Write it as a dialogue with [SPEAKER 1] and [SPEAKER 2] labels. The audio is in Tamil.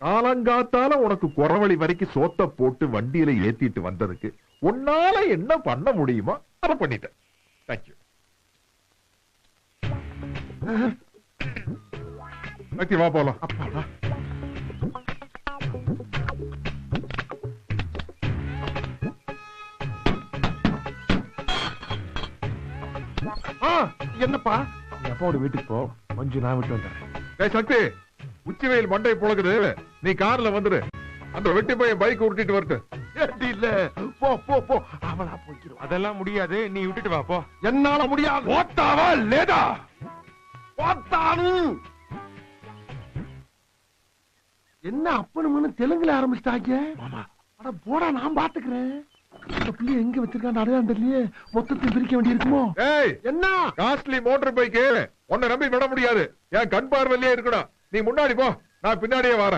[SPEAKER 1] காலங்காத்தால உனக்கு குறவழி வரைக்கும் சோத்த போட்டு வண்டியில ஏத்திட்டு வந்ததுக்கு உன்னால என்ன பண்ண முடியுமோ அதை பண்ணிட்டேன். தேங்க்யூ. சக்தி வா போலாம்.
[SPEAKER 2] அப்பாடா. என்னப்பா? நீ அப்பாவோட வீட்டுக்கு போ, கொஞ்சம் நான் விட்டு வந்துடுறேன்.
[SPEAKER 1] சக்தி, உச்சி வெயில் மண்டை புழக்குது, நீ கார்ல வந்துரு. அந்த வெட்டி பையன் பைக் உருட்டிட்டு வரட்டு.
[SPEAKER 2] இல்ல, போ போ போ, அவளா போய்க்கிறோம்.
[SPEAKER 3] அதெல்லாம் முடியாது, நீ விட்டுட்டு வா போ.
[SPEAKER 2] என்னால முடியாது.
[SPEAKER 1] ஓட்டாவா லேடா?
[SPEAKER 2] ஓட்டானு. என்ன அப்பனும் தெலுங்குல ஆரம்பிச்சிட்டாங்க. அட போடா, நான் பாத்துக்கிறேன். இந்த பிள்ளை எங்க வச்சிருக்கான்னு அடையாளம் தெரியலையே. மொத்தத்தை பிரிக்க வேண்டி இருக்குமோ?
[SPEAKER 1] ஏய்,
[SPEAKER 2] என்ன
[SPEAKER 1] காஸ்ட்லி மோட்டார் பைக்கு உன்னை நம்பி விட முடியாது. என் கண் பார்வையிலே இருக்கணும். நீ முன்னாடி போ, நான் பின்னாடியே வரேன்.